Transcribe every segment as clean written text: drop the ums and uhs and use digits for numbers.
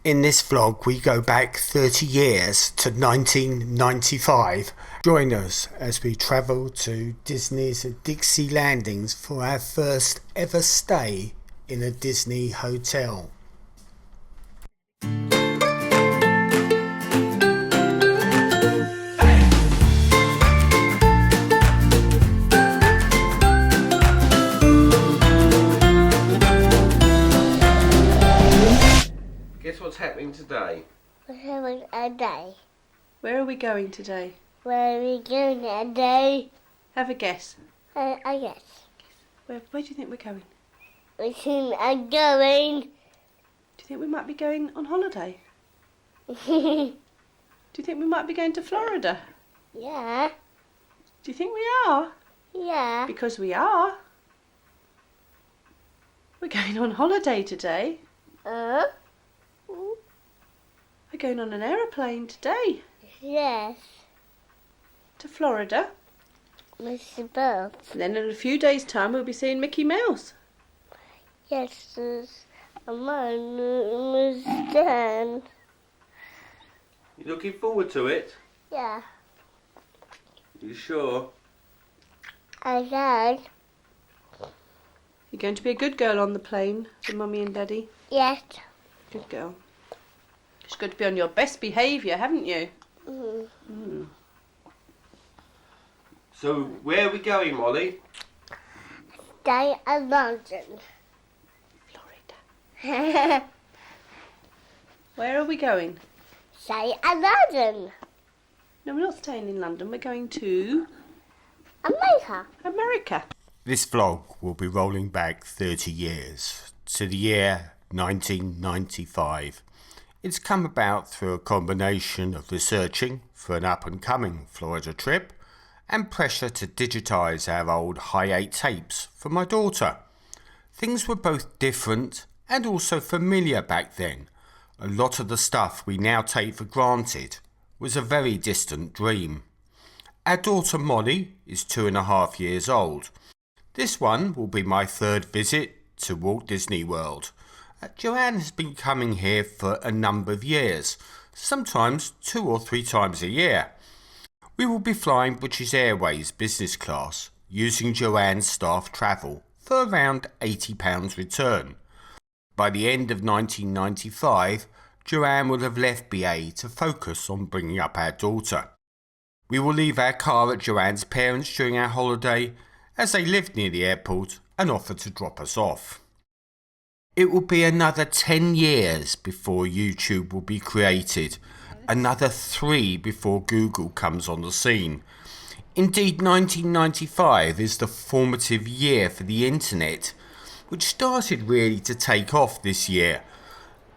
In this vlog we go back 30 years to 1995. Join us as we travel to Disney's Dixie Landings for our first ever stay in a Disney hotel. Guess what's happening today? We're having a day. Where are we going today? Where are we going today? Have a guess. I guess. Where do you think we're going? We think I'm going. Do you think we might be going on holiday? Do you think we might be going to Florida? Yeah. Do you think we are? Yeah. Because we are. We're going on holiday today. We're going on an aeroplane today. Yes. To Florida. Mr. Bob. And then in a few days' time we'll be seeing Mickey Mouse. Yes, there's a man who's done. You looking forward to it? Yeah. You sure? I did. You're going to be a good girl on the plane for Mummy and Daddy. Yes. Good girl. It's going to be on your best behaviour, haven't you? So where are we going, Molly? Stay in London. Florida. Where are we going? Stay in London. No, we're not staying in London. We're going to America. America. This vlog will be rolling back 30 years to the year 1995. It's come about through a combination of researching for an up-and-coming Florida trip and pressure to digitise our old Hi8 tapes for my daughter. Things were both different and also familiar back then. A lot of the stuff we now take for granted was a very distant dream. Our daughter Molly is 2.5 years old. This one will be my third visit to Walt Disney World. Joanne has been coming here for a number of years, sometimes 2 or 3 times a year. We will be flying British Airways business class, using Joanne's staff travel for around £80 return. By the end of 1995, Joanne will have left BA to focus on bringing up our daughter. We will leave our car at Joanne's parents during our holiday, as they lived near the airport and offered to drop us off. It will be another 10 years before YouTube will be created, another 3 before Google comes on the scene. Indeed, 1995 is the formative year for the internet, which started really to take off this year.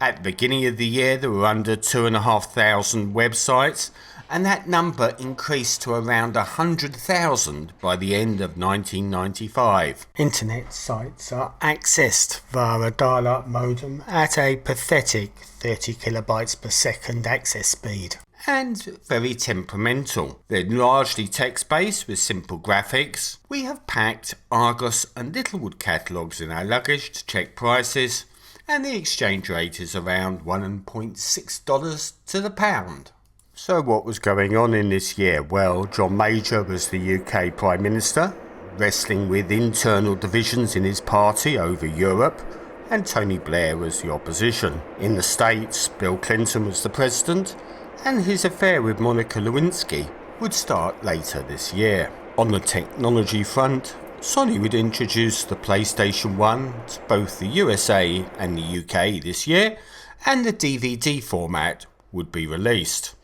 At the beginning of the year there were under 2,500 websites, and that number increased to around 100,000 by the end of 1995. Internet sites are accessed via a dial-up modem at a pathetic 30 kilobytes per second access speed. And very temperamental. They're largely text-based with simple graphics. We have packed Argos and Littlewood catalogues in our luggage to check prices, and the exchange rate is around $1.6 to the pound. So what was going on in this year? Well, John Major was the UK Prime Minister, wrestling with internal divisions in his party over Europe, and Tony Blair was the opposition. In the States, Bill Clinton was the president, and his affair with Monica Lewinsky would start later this year. On the technology front, Sony would introduce the PlayStation 1 to both the USA and the UK this year, and the DVD format would be released.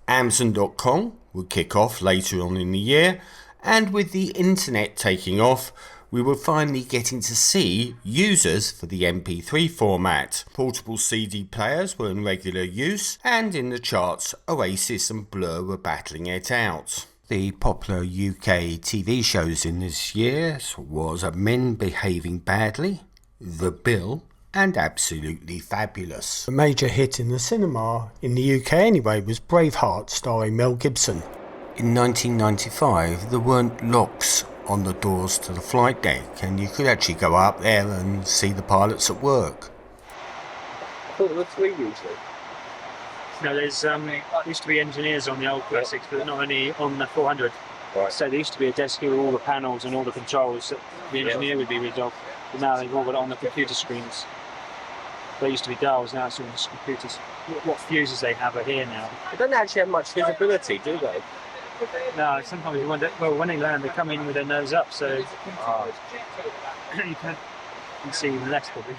Amazon.com would kick off later on in the year, and with the internet taking off, we were finally getting to see users for the MP3 format. Portable CD players were in regular use, and in the charts, Oasis and Blur were battling it out. The popular UK TV shows in this year was Men Behaving Badly, The Bill, and Absolutely Fabulous. A major hit in the cinema, in the UK anyway, was Braveheart, starring Mel Gibson. In 1995, there weren't locks on the doors to the flight deck, and you could actually go up there and see the pilots at work. thought there were 3 usually. No, there's used to be engineers on the old classics, but not only on the 400. Right. So there used to be a desk here with all the panels and all the controls that the engineer would be rid of. But now they've all got it on the computer screens. There used to be dials, now it's all just computers. What fuses they have are here now. They don't actually have much visibility, do they? No, sometimes you wonder, well, when they land, they come in with their nose up, so you can see even less probably.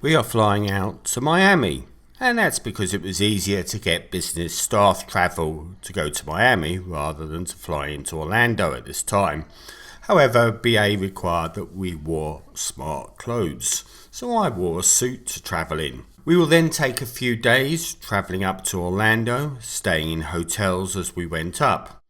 We are flying out to Miami, and that's because it was easier to get business staff travel to go to Miami rather than to fly into Orlando at this time. However, BA required that we wore smart clothes, so I wore a suit to travel in. We will then take a few days travelling up to Orlando, staying in hotels as we went up.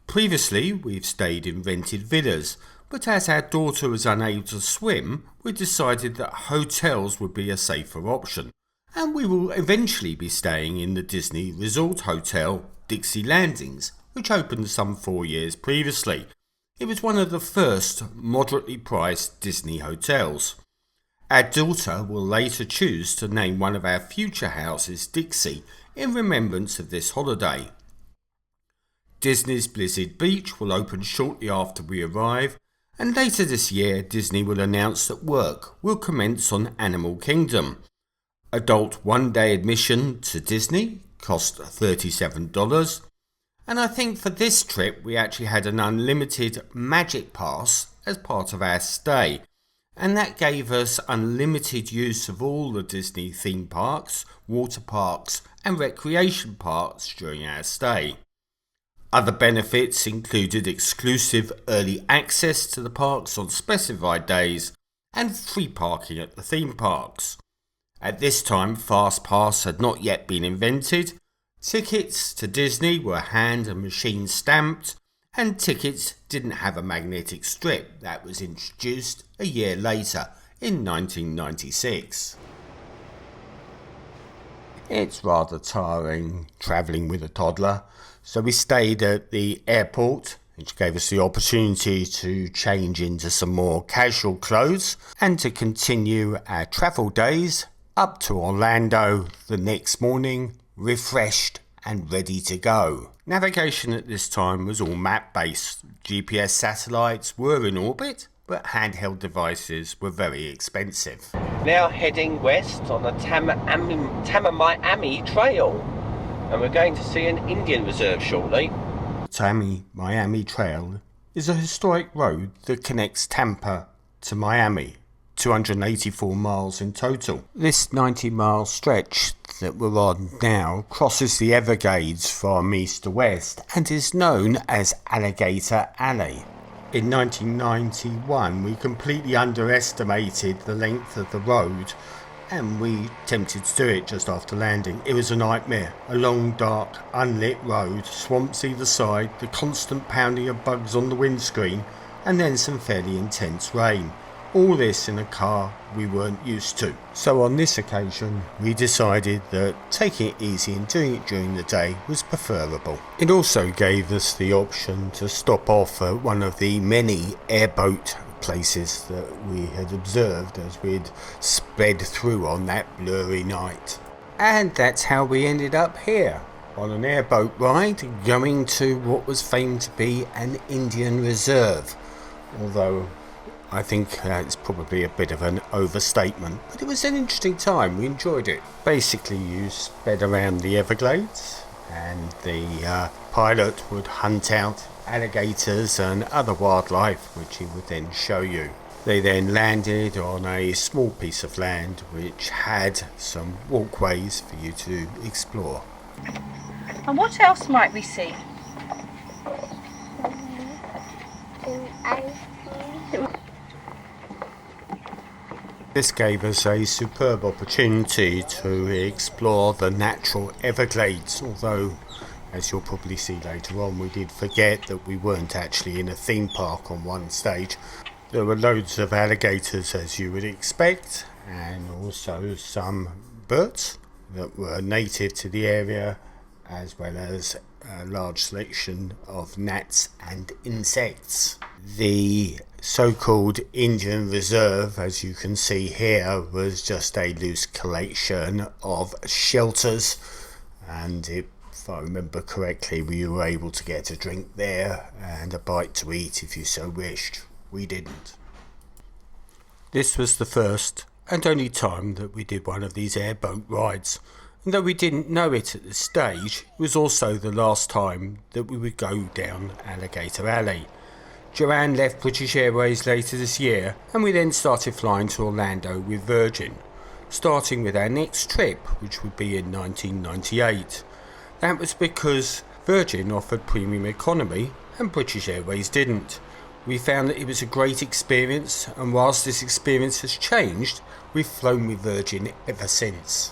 Previously, we've stayed in rented villas, but as our daughter was unable to swim, we decided that hotels would be a safer option, and we will eventually be staying in the Disney Resort Hotel, Dixie Landings, which opened some 4 years previously. It was one of the first moderately priced Disney hotels. Our daughter will later choose to name one of our future houses Dixie in remembrance of this holiday. Disney's Blizzard Beach will open shortly after we arrive, and later this year Disney will announce that work will commence on Animal Kingdom. Adult one-day admission to Disney cost $37, and I think for this trip we actually had an unlimited Magic Pass as part of our stay, and that gave us unlimited use of all the Disney theme parks, water parks and recreation parks during our stay. Other benefits included exclusive early access to the parks on specified days and free parking at the theme parks. At this time, Fast Pass had not yet been invented. Tickets to Disney were hand and machine stamped, and tickets didn't have a magnetic strip. That was introduced a year later in 1996. It's rather tiring travelling with a toddler, so we stayed at the airport, which gave us the opportunity to change into some more casual clothes and to continue our travel days up to Orlando the next morning, refreshed and ready to go. Navigation at this time was all map-based. GPS satellites were in orbit, but handheld devices were very expensive. Now heading west on the Tamamiami Trail, and we're going to see an Indian reserve shortly. The Tamamiami Trail is a historic road that connects Tampa to Miami, 284 miles in total. This 90-mile stretch that we're on now crosses the Everglades from east to west and is known as Alligator Alley. In 1991 we completely underestimated the length of the road and we attempted to do it just after landing. It was a nightmare. A long, dark, unlit road, swamps either side, the constant pounding of bugs on the windscreen, and then some fairly intense rain. All this in a car we weren't used to. So on this occasion we decided that taking it easy and doing it during the day was preferable. It also gave us the option to stop off at one of the many airboat places that we had observed as we'd sped through on that blurry night. And that's how we ended up here, on an airboat ride going to what was famed to be an Indian reserve, although I think it's probably a bit of an overstatement, but it was an interesting time. We enjoyed it. Basically, you sped around the Everglades and the pilot would hunt out alligators and other wildlife, which he would then show you. They then landed on a small piece of land which had some walkways for you to explore. And what else might we see? This gave us a superb opportunity to explore the natural Everglades, although, as you'll probably see later on, we did forget that we weren't actually in a theme park on one stage. There were loads of alligators, as you would expect, and also some birds that were native to the area, as well as a large selection of gnats and insects. The so-called Indian Reserve, as you can see here, was just a loose collection of shelters, and if I remember correctly, we were able to get a drink there and a bite to eat if you so wished. We didn't. This was the first and only time that we did one of these airboat rides, and though we didn't know it at the stage, it was also the last time that we would go down Alligator Alley. Joanne left British Airways later this year, and we then started flying to Orlando with Virgin, starting with our next trip, which would be in 1998. That was because Virgin offered premium economy and British Airways didn't. We found that it was a great experience, and whilst this experience has changed, we've flown with Virgin ever since.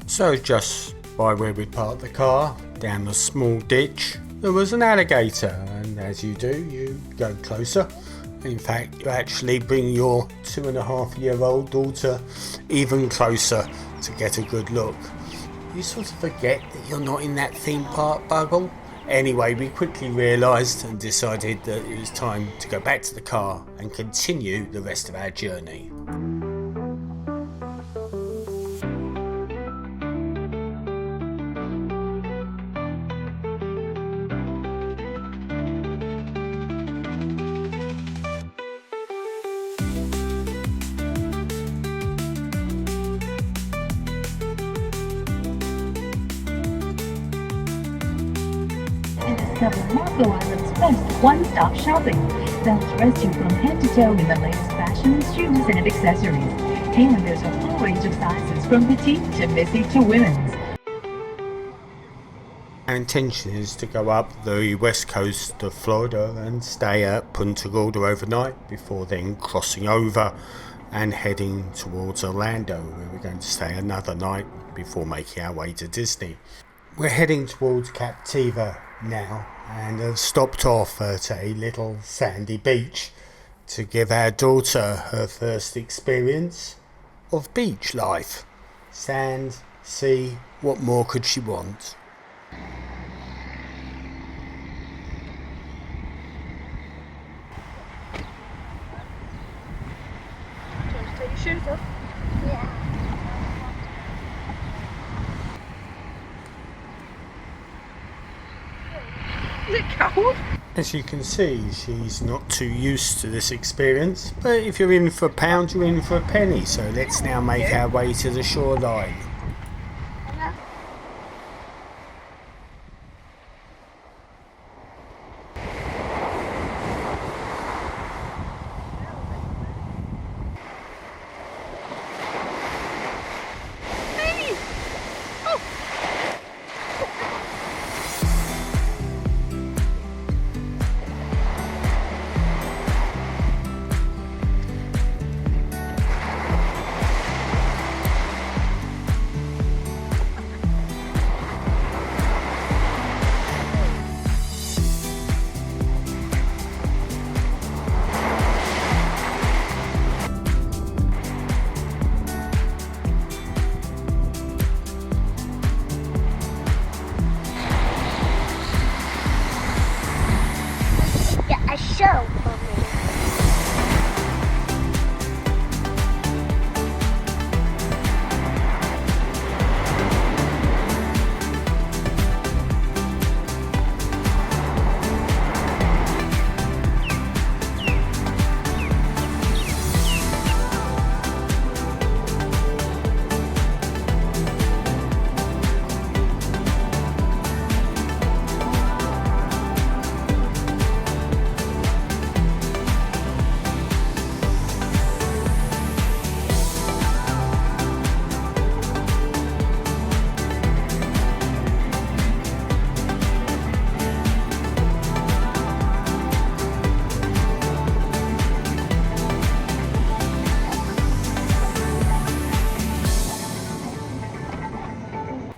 So just by where we'd parked the car, down the small ditch, there was an alligator, and as you do, you go closer. In fact, you actually bring your 2.5-year-old daughter even closer to get a good look. You sort of forget that you're not in that theme park bubble. Anyway, we quickly realised and decided that it was time to go back to the car and continue the rest of our journey. Discover Marco Island's best one-stop shopping. That'll dress you from head to toe in the latest fashion, shoes, and accessories. And there's a full range of sizes from petite to missy to women's. Our intention is to go up the west coast of Florida and stay at Punta Gorda overnight before then crossing over and heading towards Orlando, where we're going to stay another night before making our way to Disney. We're heading towards Captiva now and have stopped off at a little sandy beach to give our daughter her first experience of beach life. Sand, sea, what more could she want? Do you want to take your shoes off? Yeah. Is it cold? As you can see, she's not too used to this experience, but if you're in for a pound, you're in for a penny, so let's now make our way to the shoreline.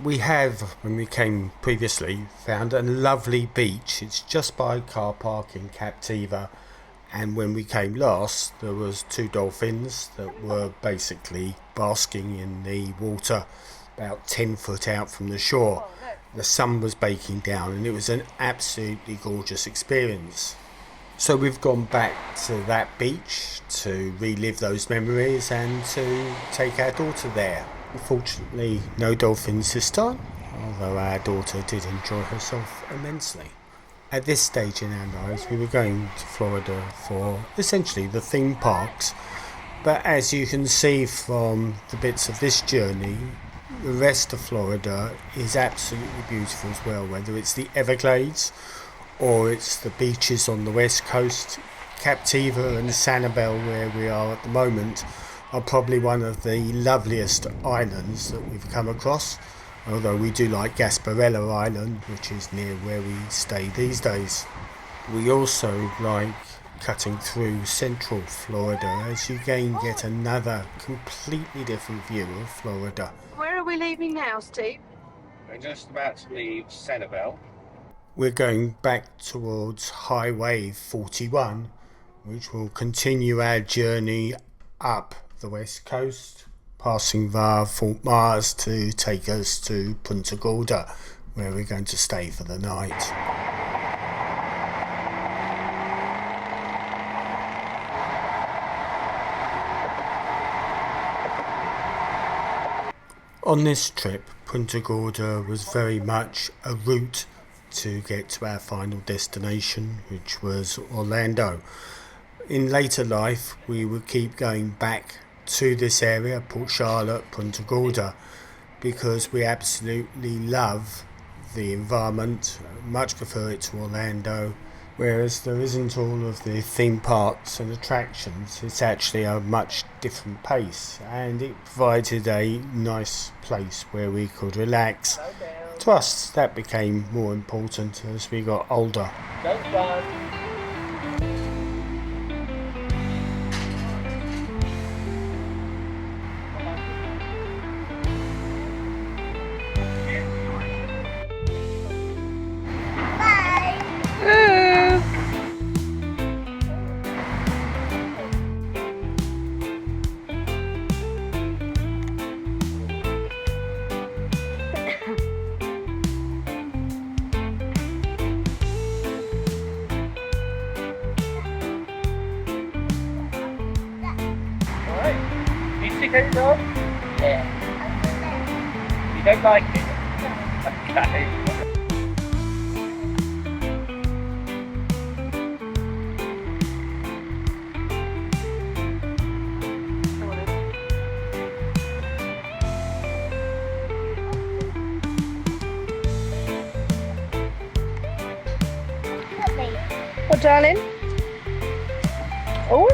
We have, when we came previously, found a lovely beach. It's just by car park in Captiva, and when we came last there was 2 dolphins that were basically basking in the water about 10 foot out from the shore. The sun was baking down and it was an absolutely gorgeous experience. So we've gone back to that beach to relive those memories and to take our daughter there. Unfortunately, no dolphins this time, although our daughter did enjoy herself immensely. At this stage in our lives, we were going to Florida for essentially the theme parks, but as you can see from the bits of this journey, the rest of Florida is absolutely beautiful as well, whether it's the Everglades or it's the beaches on the west coast. Captiva and Sanibel, where we are at the moment, are probably one of the loveliest islands that we've come across, although we do like Gasparilla Island, which is near where we stay these days. We also like cutting through central Florida, as you again get another completely different view of Florida. Where are we leaving now, Steve? We're just about to leave Sanibel. We're going back towards Highway 41, which will continue our journey up the west coast, passing via Fort Myers to take us to Punta Gorda, where we're going to stay for the night. On this trip, Punta Gorda was very much a route to get to our final destination, which was Orlando. In later life, we would keep going back to this area, Port Charlotte, Punta Gorda, because we absolutely love the environment, much prefer it to Orlando, whereas there isn't all of the theme parks and attractions. It's actually a much different pace, and it provided a nice place where we could relax. To us, that became more important as we got older. Yeah. You don't like it? Okay. Oh, darling. Oh.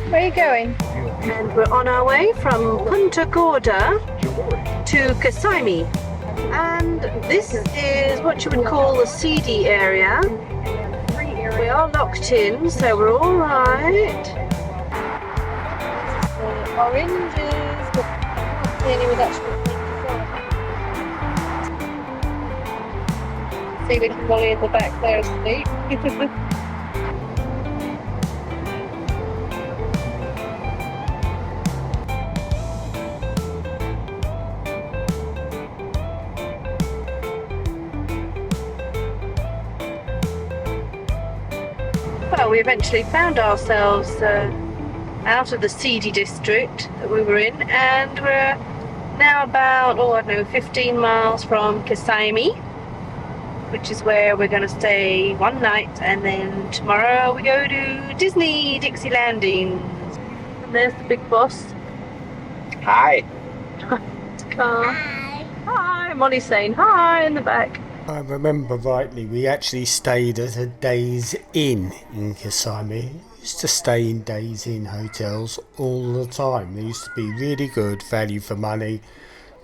Where are you going? And we're on our way from Punta Gorda to Kissimmee. And this is what you would call a seedy area. We are locked in, so we're all right. Oranges, but clearly with actual see we can volley in the back there, Steve. Well, we eventually found ourselves out of the seedy district that we were in, and we're now about, 15 miles from Kissimmee, which is where we're going to stay one night, and then tomorrow we go to Disney Dixie Landings. And there's the big boss. Hi. Car. Hi. Molly's saying hi in the back. I remember rightly, we actually stayed at a Days Inn in Kissimmee. We used to stay in Days Inn hotels all the time. They used to be really good value for money.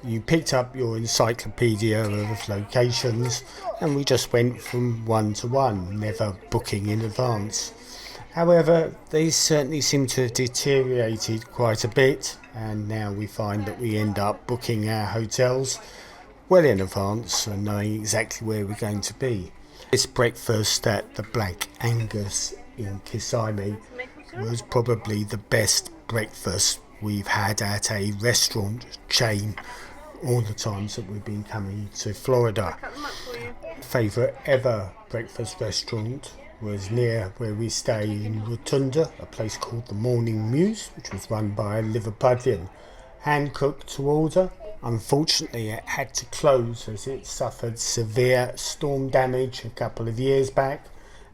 You picked up your encyclopedia of locations and we just went from one to one, never booking in advance. However, they certainly seem to have deteriorated quite a bit, and now we find that we end up booking our hotels well in advance and knowing exactly where we're going to be. This breakfast at the Black Angus in Kissimmee was probably the best breakfast we've had at a restaurant chain all the times that we've been coming to Florida. Favourite ever breakfast restaurant was near where we stay in Rotunda, a place called the Morning Muse, which was run by a Liverpudlian, hand cooked to order. Unfortunately, it had to close as it suffered severe storm damage a couple of years back,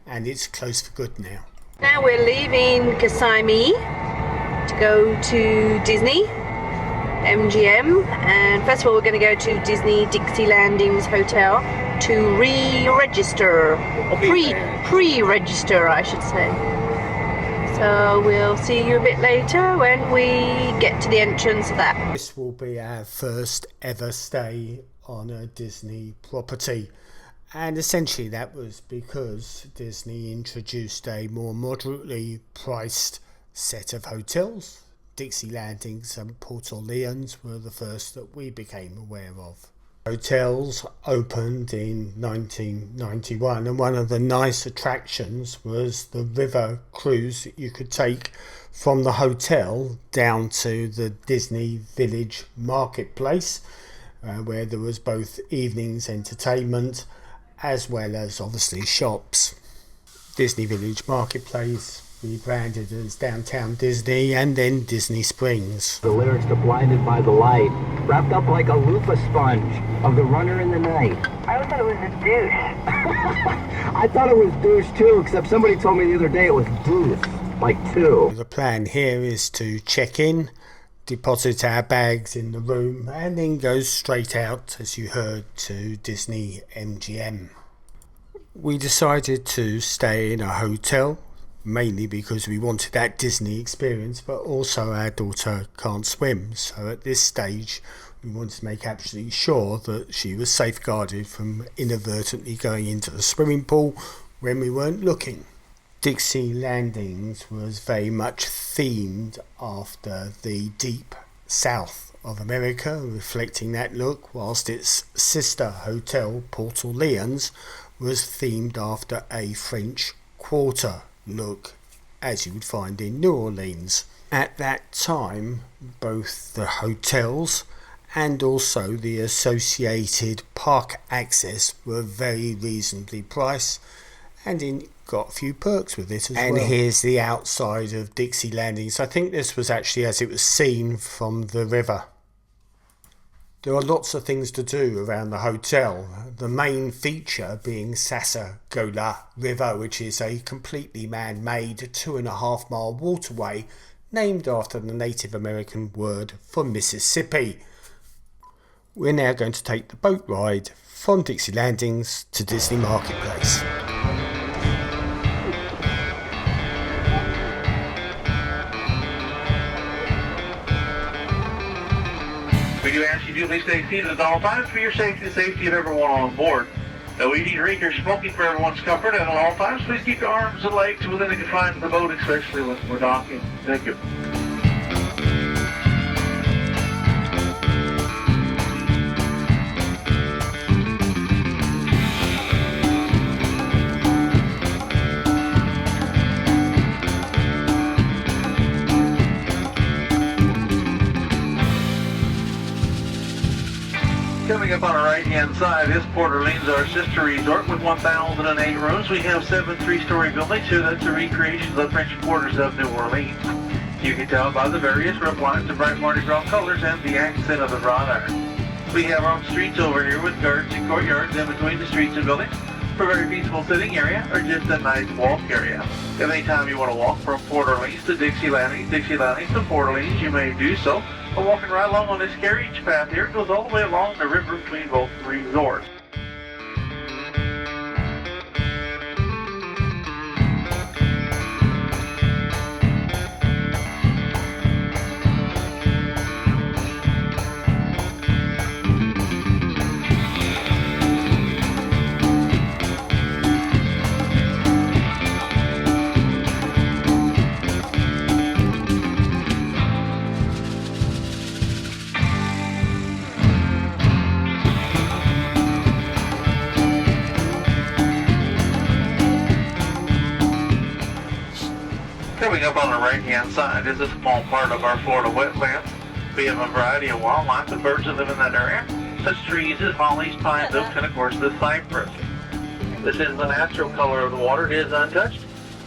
and it's closed for good now. Now we're leaving Kissimmee to go to Disney MGM, and first of all we're going to go to Disney Dixie Landings Hotel to re-register, pre-register I should say. So we'll see you a bit later when we get to the entrance of that. This will be our first ever stay on a Disney property, and essentially that was because Disney introduced a more moderately priced set of hotels. Dixie Landings and Port Orleans were the first that we became aware of. Hotels opened in 1991, and one of the nice attractions was the river cruise that you could take from the hotel down to the Disney Village Marketplace, where there was both evenings entertainment as well as obviously shops. Disney Village Marketplace rebranded as Downtown Disney and then Disney Springs. The lyrics to Blinded by the Light, wrapped up like a loofah sponge of The Runner in the Night. I always thought it was a douche. I thought it was douche too, except somebody told me the other day it was deuce, like two. The plan here is to check in, deposit our bags in the room, and then go straight out, as you heard, to Disney MGM. We decided to stay in a hotel, mainly because we wanted that Disney experience, but also our daughter can't swim, so at this stage we wanted to make absolutely sure that she was safeguarded from inadvertently going into the swimming pool when we weren't looking. Dixie Landings was very much themed after the deep south of America, reflecting that look, whilst its sister hotel, Port Orleans, was themed after a French Quarter look, as you would find in New Orleans. At that time, both the hotels and also the associated park access were very reasonably priced, and it got a few perks with it as well. And here's the outside of Dixie Landings. I think this was actually as it was seen from the river. There are lots of things to do around the hotel, the main feature being Sassagoula River, which is a completely man-made 2.5 mile waterway named after the Native American word for Mississippi. We're now going to take the boat ride from Dixie Landings to Disney Marketplace. We do ask you to please stay seated at all times for your safety and safety of everyone on board. No eating, drink, or smoking for everyone's comfort, and at all times, please keep your arms and legs within the confines of the boat, especially when we're docking. Thank you. Coming up on our right-hand side is Port Orleans, our sister resort with 1,008 rooms. We have 7 3-story buildings here. That's a recreation of the French quarters of New Orleans. You can tell by the various roof lines, the bright Mardi Gras colors, and the accent of the wrought iron. We have our own streets over here with gardens and courtyards in between the streets and buildings for a very peaceful sitting area or just a nice walk area. If any time you want to walk from Port Orleans to Dixie Landings to Port Orleans, you may do so. But walking right along on this carriage path here, it goes all the way along the river between both resorts. Coming up on the right-hand side is a small part of our Florida wetlands. We have a variety of wildlife and birds that live in that area, such trees as hollies, pines, oaks, and of course the cypress. This is the natural color of the water. It is untouched,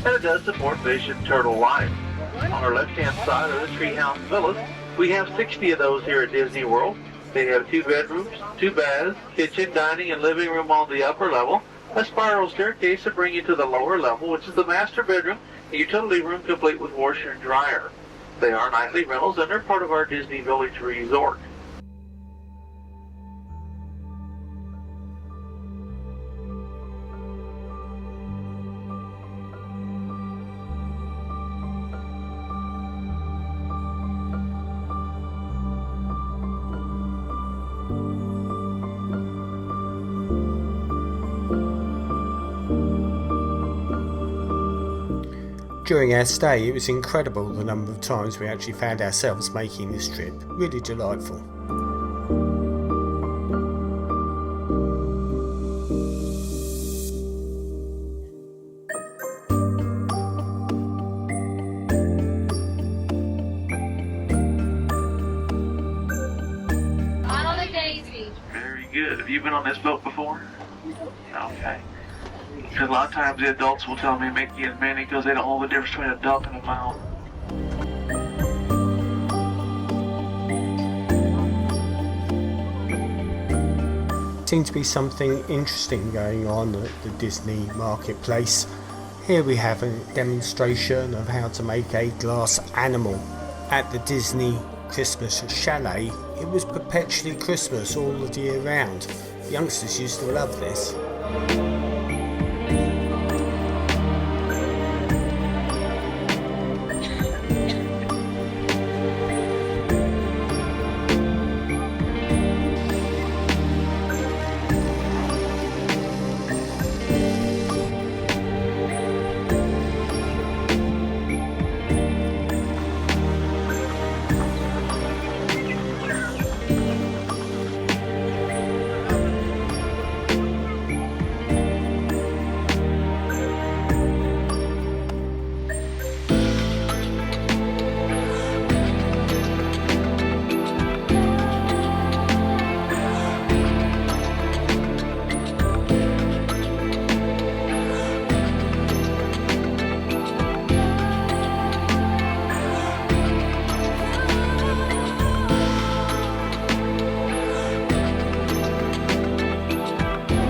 and it does support fish and turtle life. On our left-hand side are the treehouse villas. We have 60 of those here at Disney World. They have 2 bedrooms, 2 baths, kitchen, dining, and living room on the upper level, a spiral staircase to bring you to the lower level, which is the master bedroom, a utility room complete with washer and dryer. They are nightly rentals, and they're part of our Disney Village Resort. During our stay, it was incredible the number of times we actually found ourselves making this trip. Really delightful. Very good. Have you been on this boat before? Okay. Because a lot of times the adults will tell me Mickey and Minnie because they don't know the difference between a duck and a mouse. Seems to be something interesting going on at the Disney marketplace. Here we have a demonstration of how to make a glass animal. At the Disney Christmas Chalet, it was perpetually Christmas all the year round. Youngsters used to love this.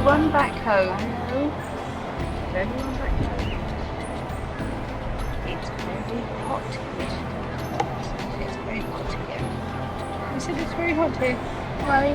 Run back home. Everyone back home. It's very hot here. It's very hot here. You said it's very hot here. Very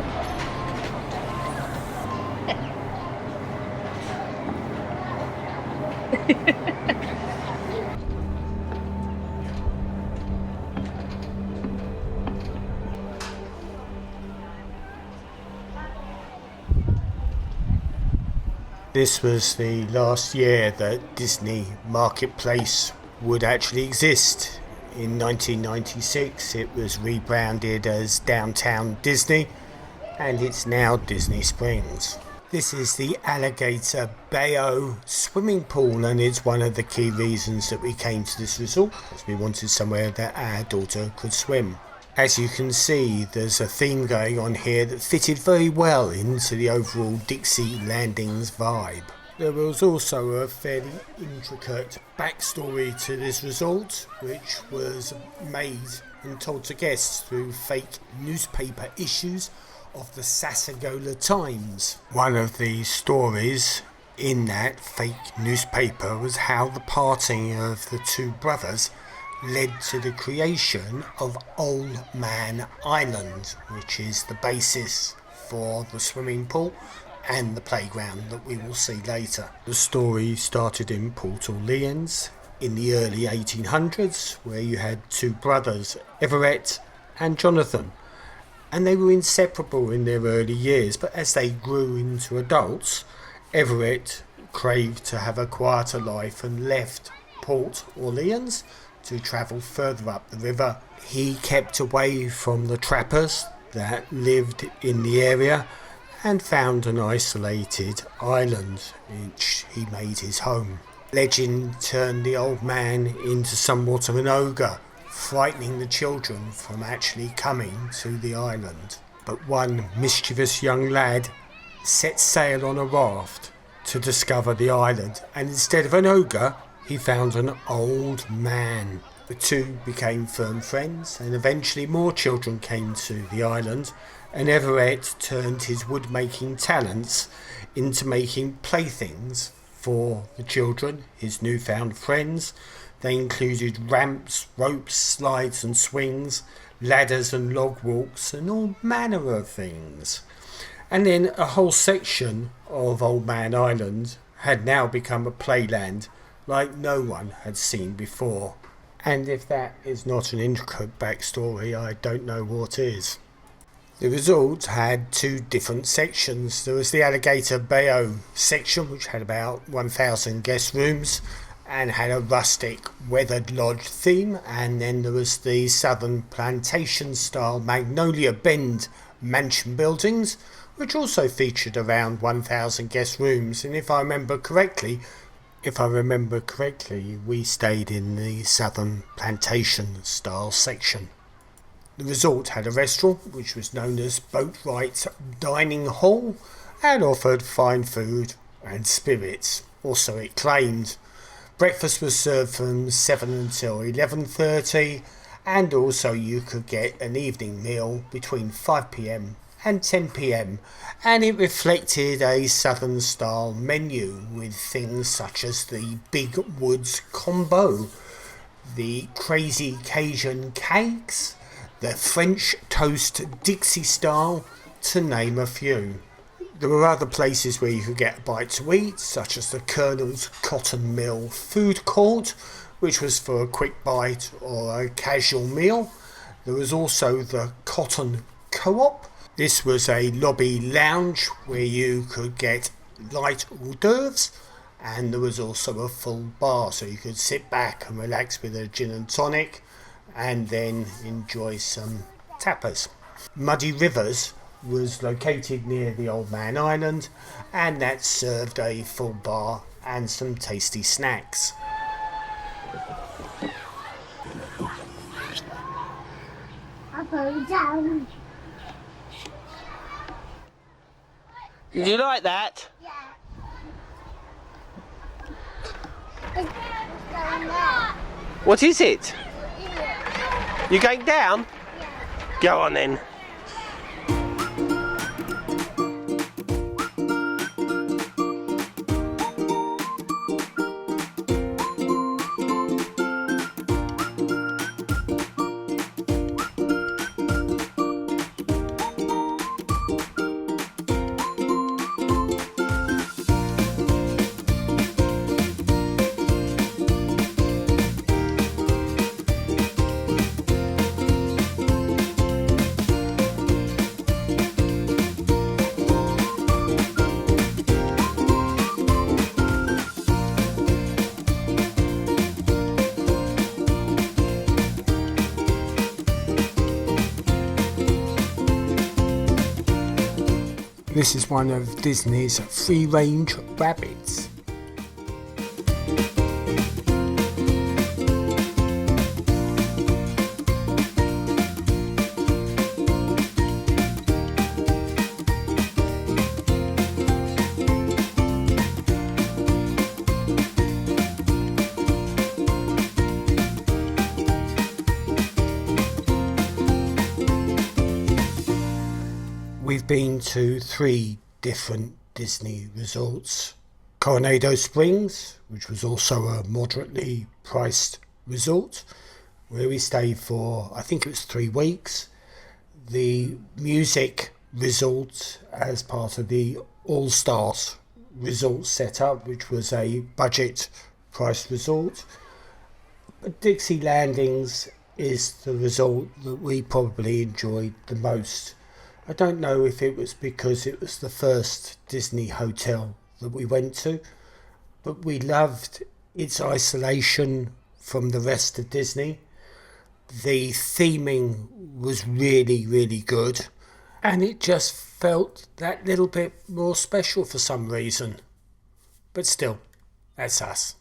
This was the last year that Disney Marketplace would actually exist. In 1996 it was rebranded as Downtown Disney, and it's now Disney Springs. This is the Alligator Bayou swimming pool, and it's one of the key reasons that we came to this resort, as we wanted somewhere that our daughter could swim. As you can see, there's a theme going on here that fitted very well into the overall Dixie Landings vibe. There was also a fairly intricate backstory to this resort, which was made and told to guests through fake newspaper issues of the Sassagoula Times. One of the stories in that fake newspaper was how the parting of the two brothers led to the creation of Old Man Island, which is the basis for the swimming pool and the playground that we will see later. The story started in Port Orleans in the early 1800s, where you had two brothers, Everett and Jonathan, and they were inseparable in their early years, but as they grew into adults, Everett craved to have a quieter life and left Port Orleans to travel further up the river. He kept away from the trappers that lived in the area and found an isolated island which he made his home. Legend turned the old man into somewhat of an ogre, frightening the children from actually coming to the island. But one mischievous young lad set sail on a raft to discover the island, and instead of an ogre, he found an old man. The two became firm friends, and eventually more children came to the island, and Everett turned his wood-making talents into making playthings for the children, his newfound friends. They included ramps, ropes, slides and swings, ladders and log walks, and all manner of things. And then a whole section of Old Man Island had now become a playland like no one had seen before. And if that is not an intricate backstory, I don't know what is. The resort had two different sections. There was the Alligator Bayou section, which had about 1,000 guest rooms and had a rustic weathered lodge theme, and then there was the southern plantation style Magnolia Bend mansion buildings, which also featured around 1,000 guest rooms. And if I remember correctly, we stayed in the southern plantation style section. The resort had a restaurant which was known as Boat Ride Dining Hall and offered fine food and spirits, or so it claimed. Breakfast was served from 7 until 11:30, and also you could get an evening meal between 5 p.m. and 10 p.m, and it reflected a southern style menu with things such as the Big Woods Combo, the Crazy Cajun Cakes, the French Toast Dixie style, to name a few. There were other places where you could get a bite to eat, such as the Colonel's Cotton Mill Food Court, which was for a quick bite or a casual meal. There was also the Cotton Co-op. This was a lobby lounge where you could get light hors d'oeuvres, and there was also a full bar, so you could sit back and relax with a gin and tonic and then enjoy some tapas. Muddy Rivers was located near the Old Man Island, and that served a full bar and some tasty snacks. Up and down. Did you like that? Yeah. It's going there. What is it? You going down? Yeah. Go on then. This is one of Disney's free-range rabbits. We've been to 3 different Disney resorts. Coronado Springs, which was also a moderately priced resort, where we stayed for, I think it was 3 weeks. The Music Resort as part of the All Stars resort setup, which was a budget priced resort. But Dixie Landings is the resort that we probably enjoyed the most. I don't know if it was because it was the first Disney hotel that we went to, but we loved its isolation from the rest of Disney. The theming was really, really good, and it just felt that little bit more special for some reason. But still, that's us.